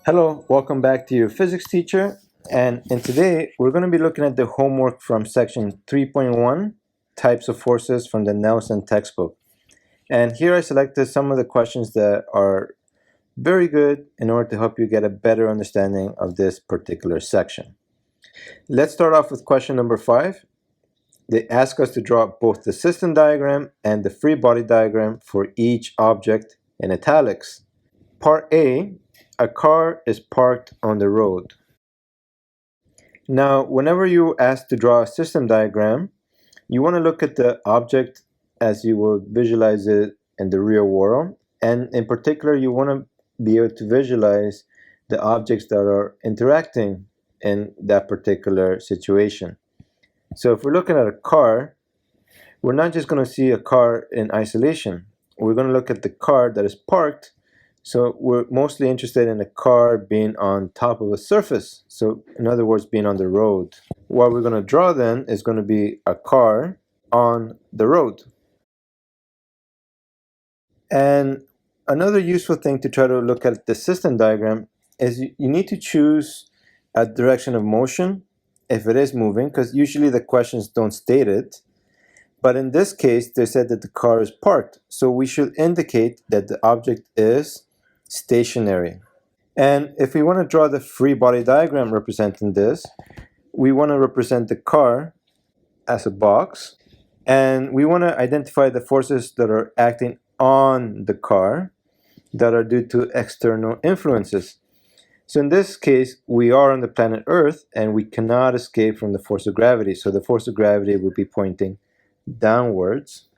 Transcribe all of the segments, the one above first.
Hello, welcome back to your physics teacher. And today we're going to be looking at the homework from section 3.1, types of forces from the Nelson textbook. And here I selected some of the questions that are very good in order to help you get a better understanding of this particular section. Let's start off with question number 5. They ask us to draw both the system diagram and the free body diagram for each object in italics. Part A, a car is parked on the road. Now, whenever you're asked to draw a system diagram, you want to look at the object as you will visualize it in the real world. And in particular, you want to be able to visualize the objects that are interacting in that particular situation. So if we're looking at a car, we're not just going to see a car in isolation. We're going to look at the car that is parked. So we're mostly interested in a car being on top of a surface. So in other words, being on the road. What we're going to draw then is going to be a car on the road. And another useful thing to try to look at the system diagram is you need to choose a direction of motion if it is moving, because usually the questions don't state it. But in this case, they said that the car is parked. So we should indicate that the object is stationary. And if we want to draw the free body diagram representing this, we want to represent the car as a box, and we want to identify the forces that are acting on the car that are due to external influences. So in this case, we are on the planet Earth and we cannot escape from the force of gravity. So the force of gravity will be pointing downwards.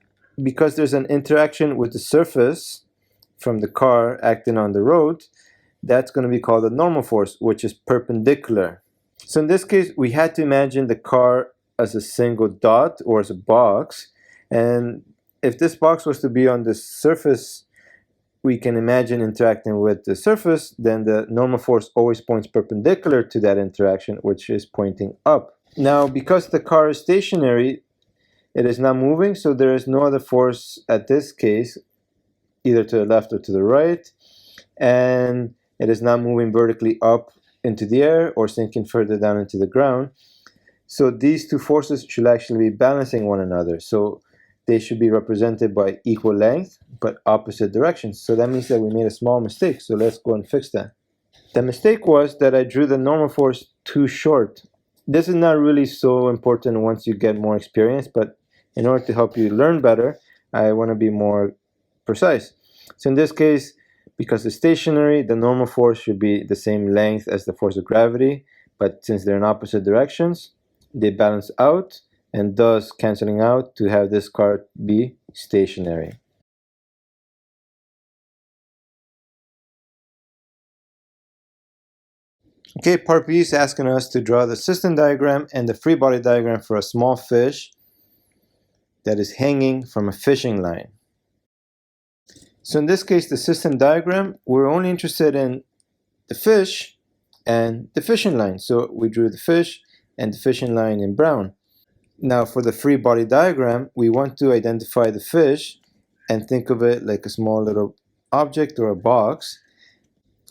Because there's an interaction with the surface from the car acting on the road, that's going to be called a normal force, which is perpendicular. So in this case, we had to imagine the car as a single dot or as a box. And if this box was to be on the surface, we can imagine interacting with the surface, then the normal force always points perpendicular to that interaction, which is pointing up. Now, because the car is stationary, it is not moving, so there is no other force at this case, either to the left or to the right, and it is not moving vertically up into the air or sinking further down into the ground. So these two forces should actually be balancing one another. So they should be represented by equal length, but opposite directions. So that means that we made a small mistake. So let's go and fix that. The mistake was that I drew the normal force too short. This is not really so important once you get more experience, but in order to help you learn better, I want to be more precise. So in this case, because it's stationary, the normal force should be the same length as the force of gravity, but since they're in opposite directions, they balance out, and thus canceling out to have this car be stationary. Okay, part B is asking us to draw the system diagram and the free body diagram for a small fish that is hanging from a fishing line. So in this case, the system diagram, we're only interested in the fish and the fishing line. So we drew the fish and the fishing line in brown. Now for the free body diagram, we want to identify the fish and think of it like a small little object or a box.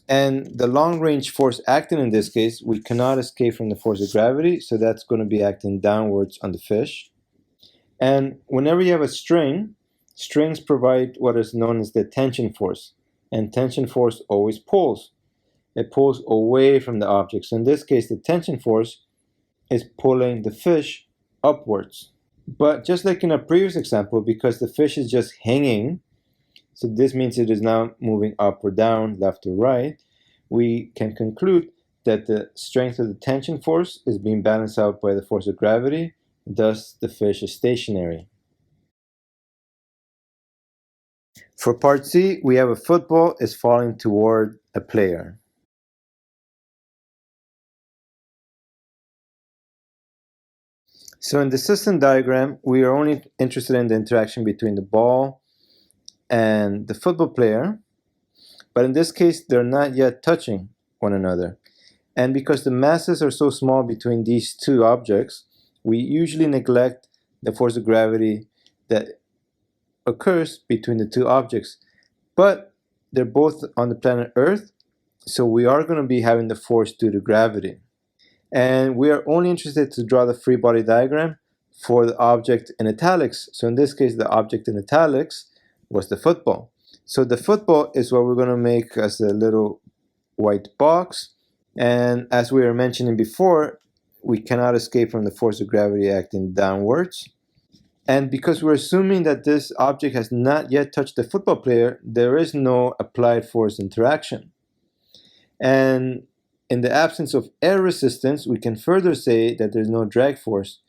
And the long range force acting in this case, we cannot escape from the force of gravity, so that's going to be acting downwards on the fish. And whenever you have a string, strings provide what is known as the tension force, and tension force always pulls. It pulls away from the object. So in this case, the tension force is pulling the fish upwards. But just like in a previous example, because the fish is just hanging, so this means it is not moving up or down, left or right, we can conclude that the strength of the tension force is being balanced out by the force of gravity, thus the fish is stationary. For part C, we have a football is falling toward a player. So in the system diagram, we are only interested in the interaction between the ball and the football player, but in this case, they're not yet touching one another. And because the masses are so small between these two objects, we usually neglect the force of gravity that occurs between the two objects. But they're both on the planet Earth, So we are going to be having the force due to gravity. And we are only interested to draw the free body diagram for the object in italics. So in this case, the object in italics was the football. So the football is what we're going to make as a little white box. And as we were mentioning before, we cannot escape from the force of gravity acting downwards. And because we're assuming that this object has not yet touched the football player, there is no applied force interaction. And in the absence of air resistance, we can further say that there's no drag force.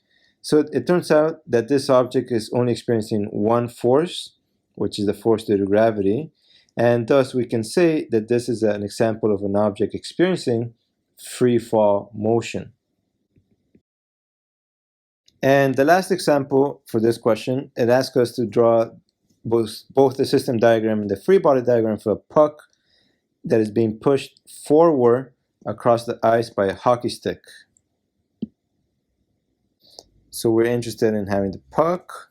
So it turns out that this object is only experiencing one force, which is the force due to gravity. And thus we can say that this is an example of an object experiencing free fall motion. And the last example for this question, it asks us to draw both the system diagram and the free body diagram for a puck that is being pushed forward across the ice by a hockey stick. So we're interested in having the puck,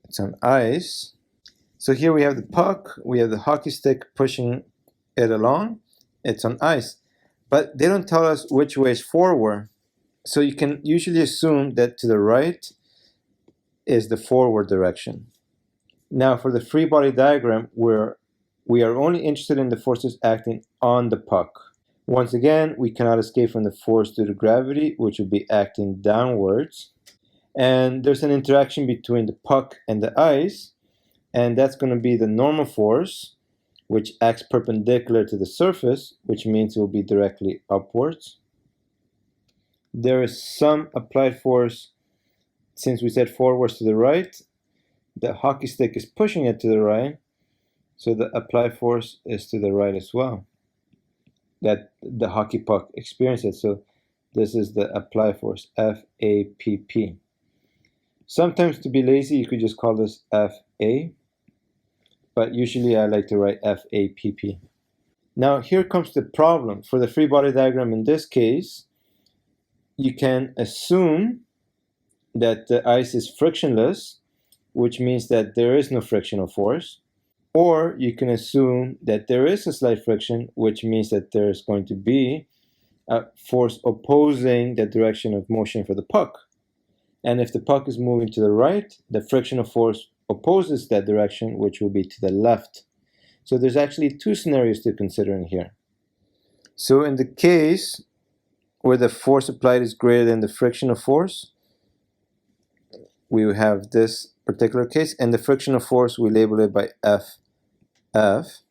it's on ice. So here we have the puck, we have the hockey stick pushing it along, it's on ice. But they don't tell us which way is forward. So you can usually assume that to the right is the forward direction. Now for the free body diagram, we are only interested in the forces acting on the puck. Once again, we cannot escape from the force due to gravity, which would be acting downwards. And there's an interaction between the puck and the ice, and that's going to be the normal force, which acts perpendicular to the surface, which means it will be directly upwards. There is some applied force, since we said forwards to the right, the hockey stick is pushing it to the right, so the applied force is to the right as well, that the hockey puck experiences. So this is the applied force, FAPP. Sometimes to be lazy, you could just call this FA, but usually I like to write FAPP. Now here comes the problem. For the free body diagram in this case, you can assume that the ice is frictionless, which means that there is no frictional force. Or you can assume that there is a slight friction, which means that there's going to be a force opposing the direction of motion for the puck. And if the puck is moving to the right, the frictional force opposes that direction, which will be to the left. So there's actually two scenarios to consider in here. So in the case where the force applied is greater than the frictional force, we have this particular case, and the frictional force, we label it by FF.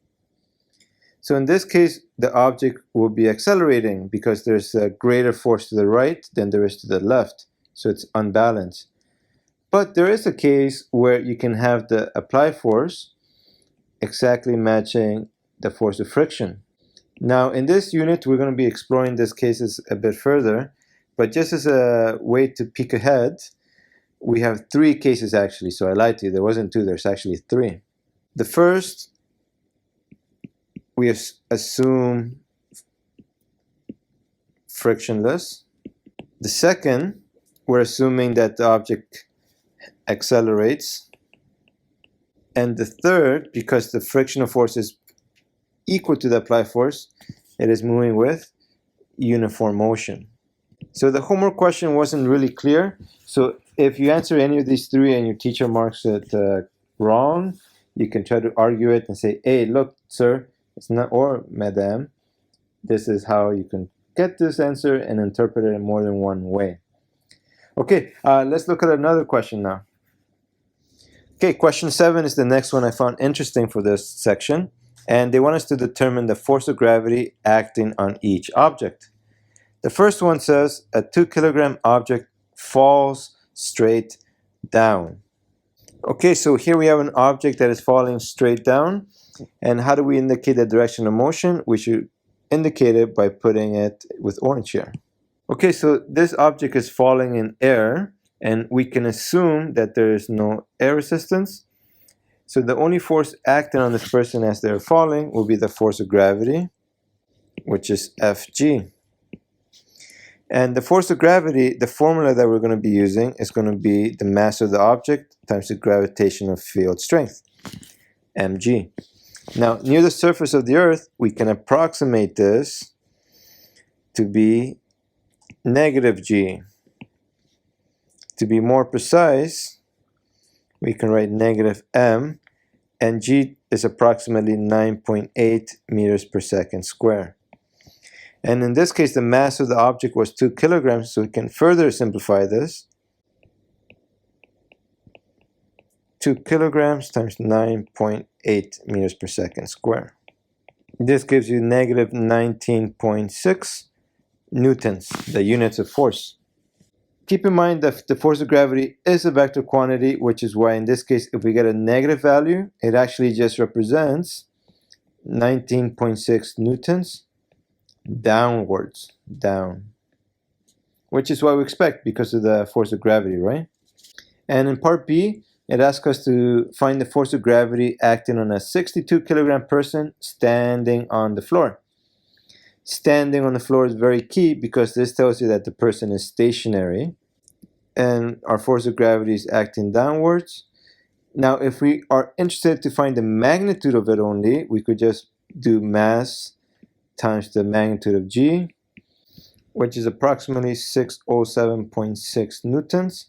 So in this case, the object will be accelerating because there's a greater force to the right than there is to the left, so it's unbalanced. But there is a case where you can have the applied force exactly matching the force of friction. Now in this unit, we're going to be exploring these cases a bit further, but just as a way to peek ahead, we have three cases actually, so I lied to you, there wasn't two, there's actually three. The first, we assume frictionless. The second, we're assuming that the object accelerates. And the third, because the frictional force is equal to the applied force, it is moving with uniform motion. So the homework question wasn't really clear. So if you answer any of these three and your teacher marks it wrong, you can try to argue it and say, hey, look, sir, it's not, or madam, this is how you can get this answer and interpret it in more than one way. Okay, let's look at another question now. Okay, question 7 is the next one I found interesting for this section. And they want us to determine the force of gravity acting on each object. The first one says a 2-kilogram object falls straight down. Okay, so here we have an object that is falling straight down. And how do we indicate the direction of motion? We should indicate it by putting it with orange here. Okay, so this object is falling in air, and we can assume that there is no air resistance. So the only force acting on this person as they're falling will be the force of gravity, which is Fg. And the force of gravity, the formula that we're going to be using is going to be the mass of the object times the gravitational field strength, mg. Now, near the surface of the Earth, we can approximate this to be negative g. To be more precise, we can write negative m, and g is approximately 9.8 meters per second square. And in this case, the mass of the object was 2 kilograms, so we can further simplify this. 2 kilograms times 9.8 meters per second square. This gives you negative 19.6 newtons, the units of force. Keep in mind that the force of gravity is a vector quantity, which is why in this case, if we get a negative value, it actually just represents 19.6 newtons downwards, down. Which is what we expect because of the force of gravity, right? And in part B, it asks us to find the force of gravity acting on a 62 kilogram person standing on the floor. Standing on the floor is very key because this tells you that the person is stationary and our force of gravity is acting downwards. Now, if we are interested to find the magnitude of it only, we could just do mass times the magnitude of g, which is approximately 607.6 newtons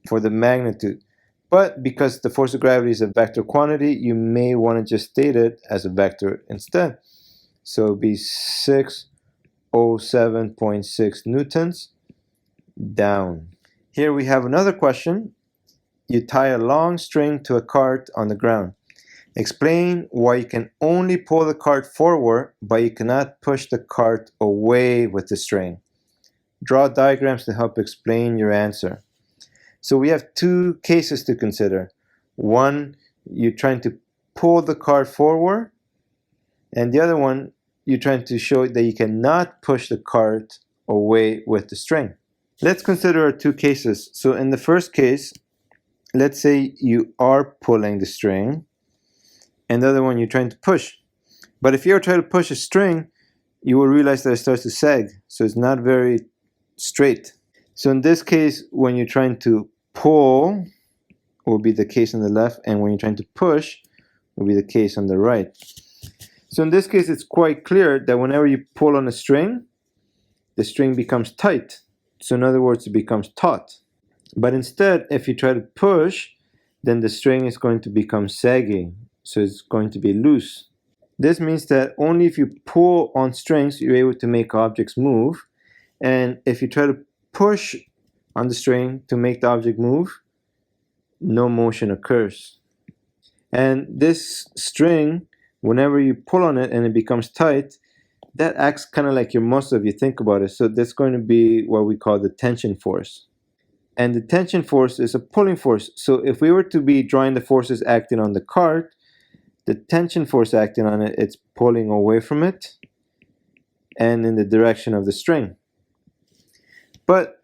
for the magnitude. But because the force of gravity is a vector quantity, you may want to just state it as a vector instead. So it would be 607.6 newtons down. Here we have another question. You tie a long string to a cart on the ground. Explain why you can only pull the cart forward, but you cannot push the cart away with the string. Draw diagrams to help explain your answer. So we have two cases to consider. One, you're trying to pull the cart forward, and the other one, you're trying to show that you cannot push the cart away with the string. Let's consider our two cases. So in the first case, let's say you are pulling the string, and the other one you're trying to push. But if you're trying to push a string, you will realize that it starts to sag, so it's not very straight. So in this case, when you're trying to pull, will be the case on the left, and when you're trying to push, will be the case on the right. So in this case, it's quite clear that whenever you pull on a string, the string becomes tight. So in other words, it becomes taut. But instead, if you try to push, then the string is going to become saggy. So it's going to be loose. This means that only if you pull on strings, you're able to make objects move. And if you try to push on the string to make the object move, no motion occurs. And this string, whenever you pull on it and it becomes tight, that acts kind of like your muscle if you think about it. So that's going to be what we call the tension force. And the tension force is a pulling force. So if we were to be drawing the forces acting on the cart, the tension force acting on it, it's pulling away from it and in the direction of the string. But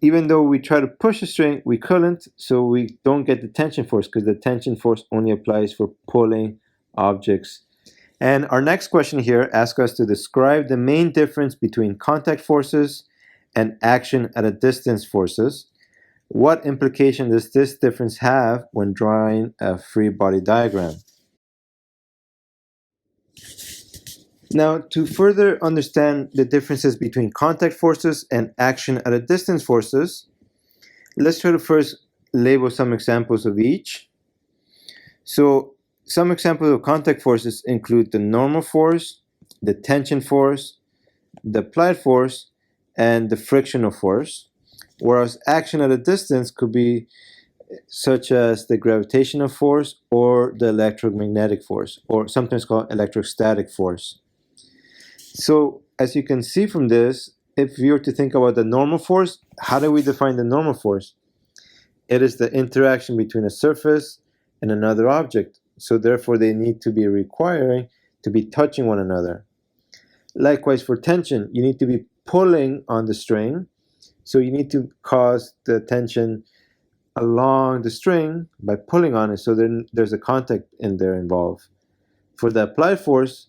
even though we try to push the string, we couldn't, so we don't get the tension force because the tension force only applies for pulling objects. And our next question here asks us to describe the main difference between contact forces and action at a distance forces. What implication does this difference have when drawing a free body diagram? Now, to further understand the differences between contact forces and action at a distance forces, let's try to first label some examples of each. So, some examples of contact forces include the normal force, the tension force, the applied force, and the frictional force, whereas action at a distance could be such as the gravitational force or the electromagnetic force, or sometimes called electrostatic force. So as you can see from this, if you were to think about the normal force, how do we define the normal force? It is the interaction between a surface and another object. So therefore they need to be requiring to be touching one another. Likewise for tension, you need to be pulling on the string. So you need to cause the tension along the string by pulling on it. So then there's a contact in there involved. For the applied force,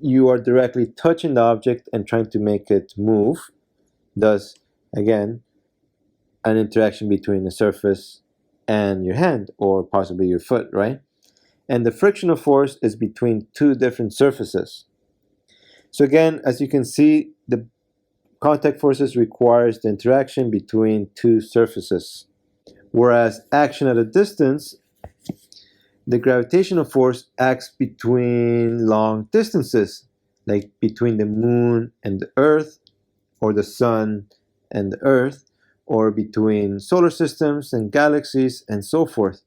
you are directly touching the object and trying to make it move. Thus, again, an interaction between the surface and your hand or possibly your foot, right? and the frictional force is between two different surfaces. So again, as you can see, the contact forces requires the interaction between two surfaces, whereas action at a distance, the gravitational force acts between long distances, like between the moon and the earth, or the sun and the earth, or between solar systems and galaxies and so forth.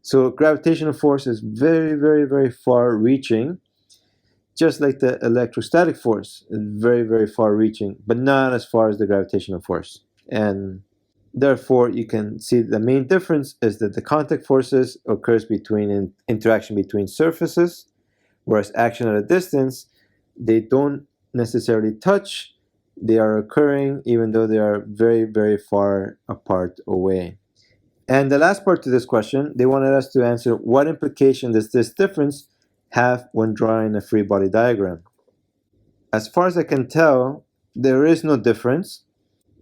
So gravitational force is very, very, very far reaching, just like the electrostatic force is very, very far reaching, but not as far as the gravitational force. And therefore, you can see the main difference is that the contact forces occurs between interaction between surfaces, whereas action at a distance, they don't necessarily touch. They are occurring even though they are very, very far apart away. And the last part to this question, they wanted us to answer what implication does this difference have when drawing a free body diagram. As far as I can tell, there is no difference,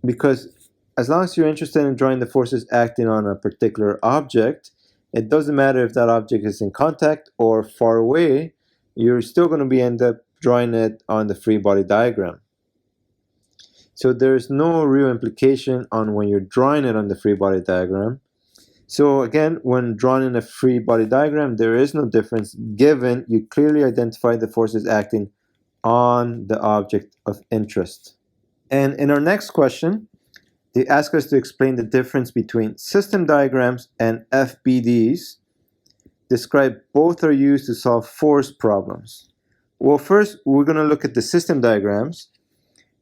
because as long as you're interested in drawing the forces acting on a particular object, it doesn't matter if that object is in contact or far away, you're still going to be end up drawing it on the free body diagram. So there's no real implication on when you're drawing it on the free body diagram. So again, when drawn in a free body diagram, there is no difference given you clearly identify the forces acting on the object of interest. And in our next question, they ask us to explain the difference between system diagrams and FBDs. Describe both are used to solve force problems. Well, first, we're going to look at the system diagrams,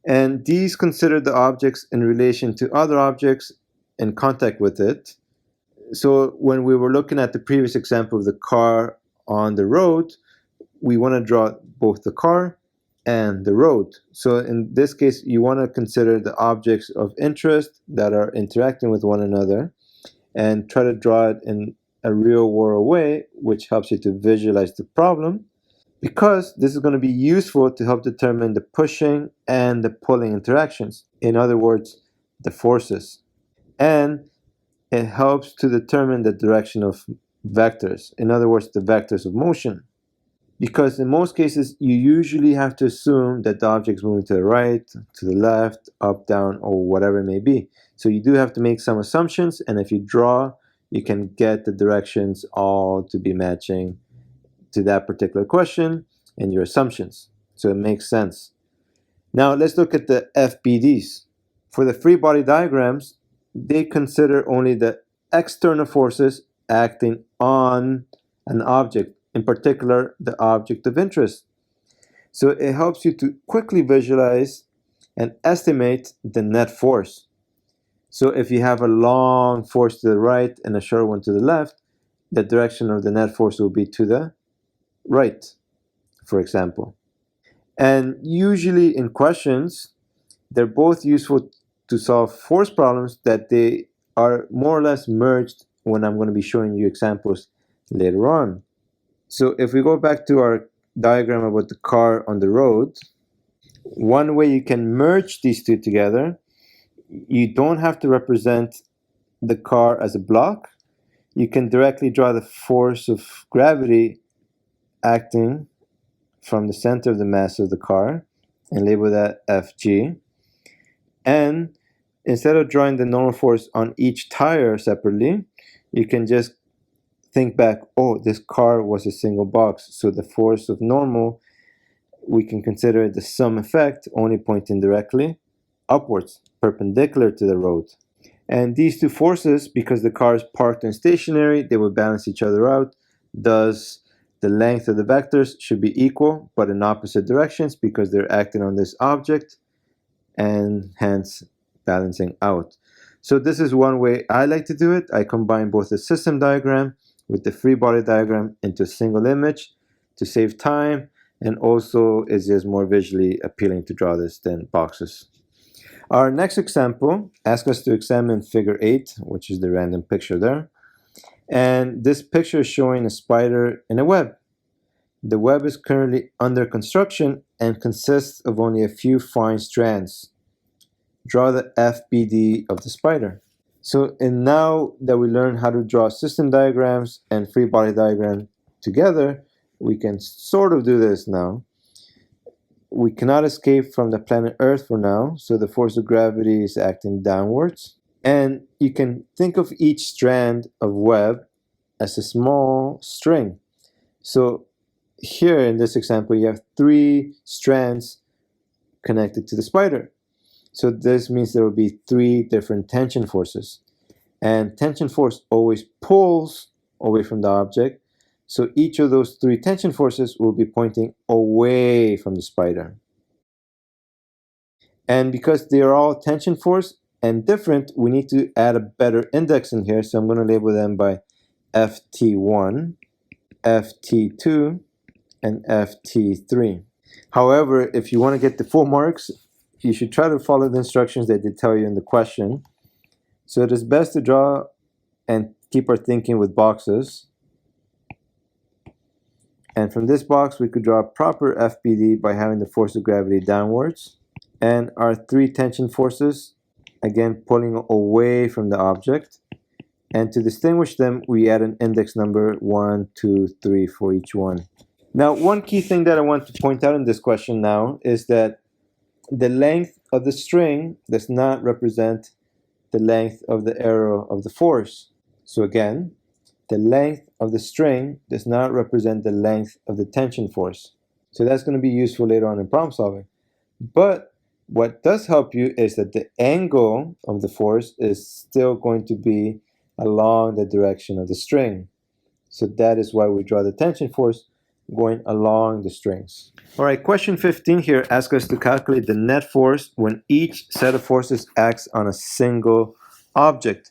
and these consider the objects in relation to other objects in contact with it. So when we were looking at the previous example of the car on the road, we want to draw both the car and the road. So in this case, you want to consider the objects of interest that are interacting with one another and try to draw it in a real world way, which helps you to visualize the problem, because this is going to be useful to help determine the pushing and the pulling interactions. In other words, the forces. And it helps to determine the direction of vectors. In other words, the vectors of motion. Because in most cases, you usually have to assume that the object is moving to the right, to the left, up, down, or whatever it may be. So you do have to make some assumptions, and if you draw, you can get the directions all to be matching to that particular question and your assumptions. So it makes sense. Now let's look at the FBDs. For the free body diagrams, they consider only the external forces acting on an object, in particular the object of interest. So it helps you to quickly visualize and estimate the net force. So if you have a long force to the right and a short one to the left, the direction of the net force will be to the right, for example. And usually in questions, they're both useful to solve force problems that they are more or less merged when I'm going to be showing you examples later on. So if we go back to our diagram about the car on the road, one way you can merge these two together, you don't have to represent the car as a block. You can directly draw the force of gravity acting from the center of the mass of the car and label that Fg. And instead of drawing the normal force on each tire separately, you can just think back, oh, this car was a single box, so the force of normal, we can consider it the sum effect, only pointing directly upwards, perpendicular to the road. And these two forces, because the car is parked and stationary, they will balance each other out. Thus, the length of the vectors should be equal, but in opposite directions, because they're acting on this object, and hence balancing out. So this is one way I like to do it. I combine both the system diagram with the free body diagram into a single image to save time, and also is just more visually appealing to draw this than boxes. Our next example asks us to examine figure 8, which is the random picture there. And this picture is showing a spider in a web. The web is currently under construction and consists of only a few fine strands. Draw the FBD of the spider. So, and now that we learned how to draw system diagrams and free body diagram, together, we can sort of do this now. We cannot escape from the planet Earth for now, so the force of gravity is acting downwards. And you can think of each strand of web as a small string. So here in this example, you have 3 strands connected to the spider. So this means there will be 3 different tension forces. And tension force always pulls away from the object. So each of those 3 tension forces will be pointing away from the spider. And because they are all tension force and different, we need to add a better index in here. So I'm going to label them by FT1, FT2, and FT3. However, if you want to get the full marks, you should try to follow the instructions that they tell you in the question. So it is best to draw and keep our thinking with boxes. And from this box, we could draw a proper FBD by having the force of gravity downwards. And our 3 tension forces, again, pulling away from the object. And to distinguish them, we add an index number 1, 2, 3 for each one. Now, one key thing that I want to point out in this question now is that the length of the string does not represent the length of the arrow of the force. So again, the length of the string does not represent the length of the tension force. So that's going to be useful later on in problem solving. But what does help you is that the angle of the force is still going to be along the direction of the string. So that is why we draw the tension force going along the strings. All right, question 15 here asks us to calculate the net force when each set of forces acts on a single object.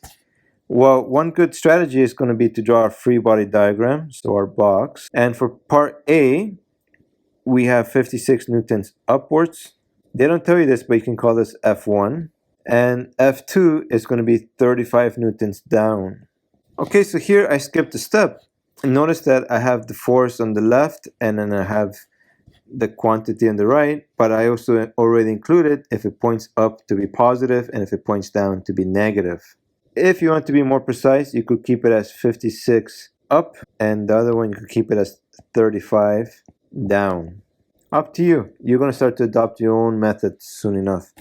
Well, one good strategy is going to be to draw a free body diagram, so our box. And for part A, we have 56 newtons upwards. They don't tell you this, but you can call this F1. And F2 is going to be 35 newtons down. Okay, so here I skipped a step. And notice that I have the force on the left and then I have the quantity on the right, but I also already included if it points up to be positive and if it points down to be negative. If you want to be more precise, you could keep it as 56 up and the other one you could keep it as 35 down. Up to you. You're going to start to adopt your own method soon enough.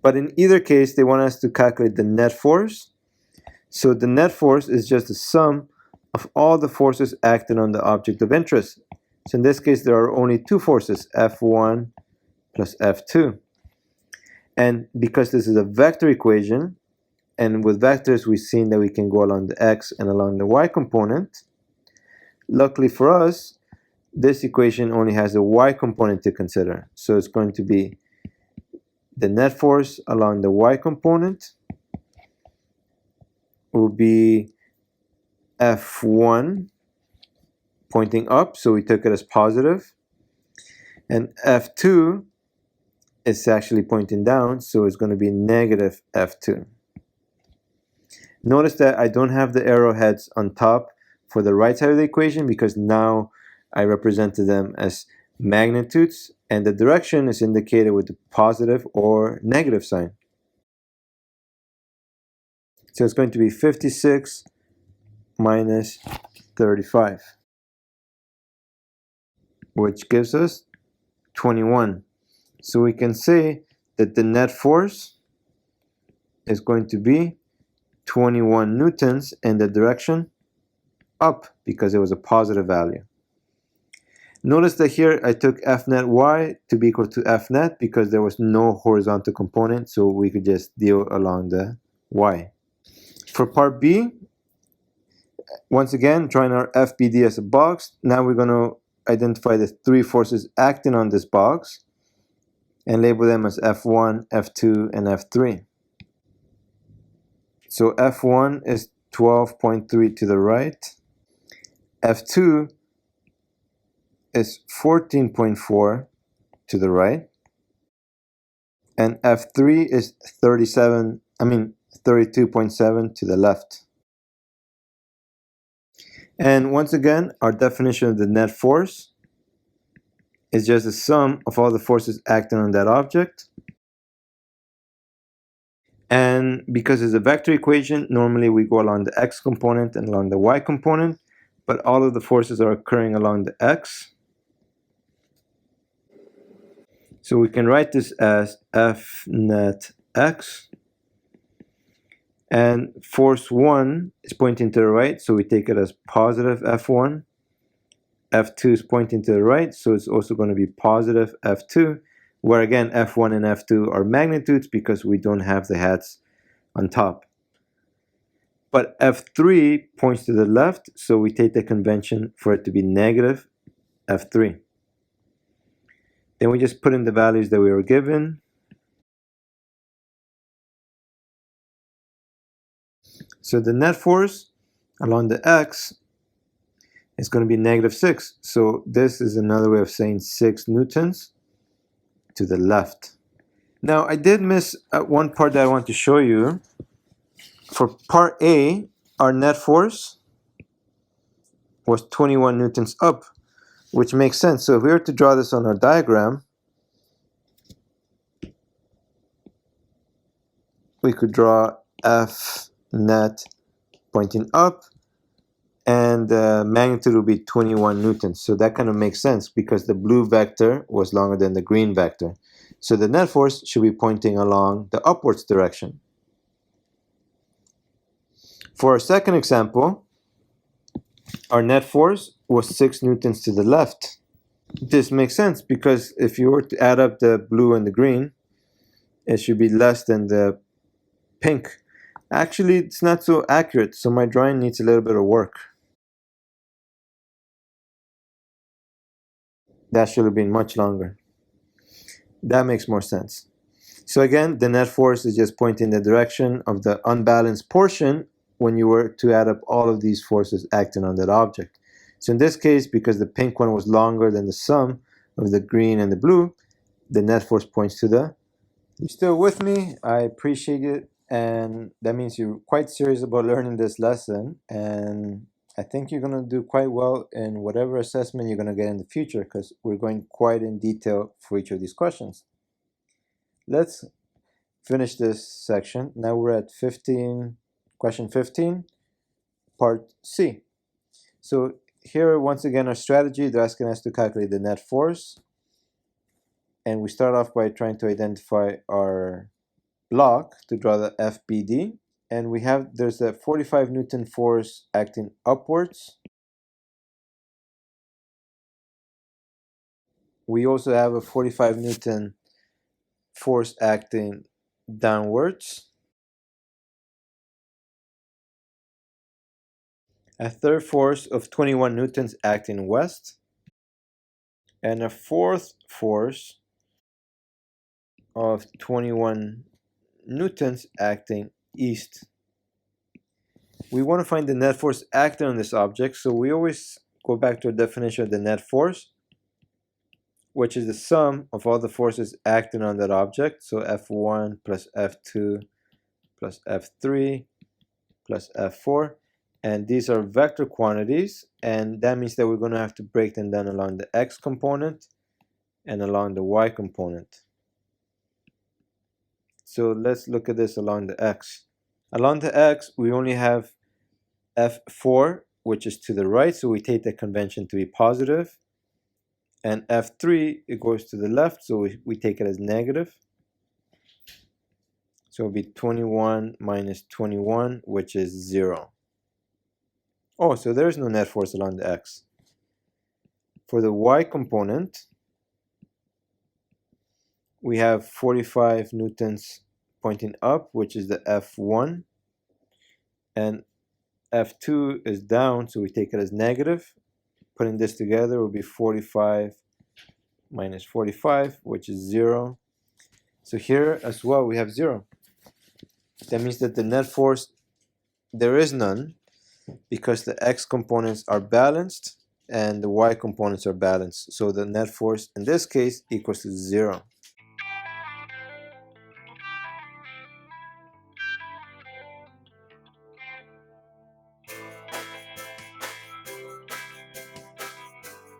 But in either case, they want us to calculate the net force. So the net force is just the sum of all the forces acting on the object of interest. So in this case, there are only 2 forces, F1 plus F2. And because this is a vector equation, and with vectors we've seen that we can go along the x and along the y component. Luckily for us, this equation only has a y component to consider. So it's going to be the net force along the y component will be F1 pointing up, so we took it as positive, and F2 is actually pointing down, so it's going to be negative F2. Notice that I don't have the arrowheads on top for the right side of the equation because now I represented them as magnitudes and the direction is indicated with the positive or negative sign. So it's going to be 56 minus 35, which gives us 21. So we can say that the net force is going to be 21 newtons in the direction up because it was a positive value. Notice that here I took F net y to be equal to F net because there was no horizontal component, so we could just deal along the y. For part B, once again, drawing our FBD as a box, now we're going to identify the 3 forces acting on this box and label them as F1, F2, and F3. So F1 is 12.3 to the right, F2 is 14.4 to the right, and F3 is 32.7 to the left. And once again, our definition of the net force is just the sum of all the forces acting on that object. And because it's a vector equation, normally we go along the x component and along the y component. but all of the forces are occurring along the x. So we can write this as F net x, and force 1 is pointing to the right, so we take it as positive F1. F2 is pointing to the right, so it's also going to be positive F2, where again F1 and F2 are magnitudes because we don't have the hats on top. But F3 points to the left, so we take the convention for it to be negative F3. Then we just put in the values that we were given. So the net force along the x is going to be negative 6. So this is another way of saying 6 newtons to the left. Now I did miss one part that I want to show you. For part A, our net force was 21 newtons up, which makes sense. So if we were to draw this on our diagram, we could draw F net pointing up, and the magnitude will be 21 newtons. So that kind of makes sense because the blue vector was longer than the green vector. So the net force should be pointing along the upwards direction. For our second example, our net force was 6 newtons to the left. This makes sense because if you were to add up the blue and the green, it should be less than the pink. Actually, it's not so accurate, so my drawing needs a little bit of work. That should have been much longer. That makes more sense. So again, the net force is just pointing in the direction of the unbalanced portion when you were to add up all of these forces acting on that object. So in this case, because the pink one was longer than the sum of the green and the blue, the net force points to the... You're still with me? I appreciate it, and that means you're quite serious about learning this lesson, and I think you're going to do quite well in whatever assessment you're going to get in the future, because we're going quite in detail for each of these questions. Let's finish this section. Now we're at question 15, part C. So here, once again, our strategy, they're asking us to calculate the net force. And we start off by trying to identify our block to draw the FBD. And there's a 45 Newton force acting upwards. We also have a 45 Newton force acting downwards. A third force of 21 newtons acting west. And a fourth force of 21 newtons acting east. We want to find the net force acting on this object, so we always go back to a definition of the net force, which is the sum of all the forces acting on that object. So F1 plus F2 plus F3 plus F4. And these are vector quantities, and that means that we're going to have to break them down along the x component and along the y component. So let's look at this along the x. Along the x, we only have F4, which is to the right, so we take the convention to be positive. And F3, it goes to the left, so we take it as negative. So it'll be 21 minus 21, which is 0. Oh, so there is no net force along the x. For the y component, we have 45 newtons pointing up, which is the F1. And F2 is down, so we take it as negative. Putting this together will be 45 minus 45, which is 0. So here as well, we have 0. That means that the net force, there is none, because the x components are balanced and the y components are balanced. So the net force in this case equals to 0.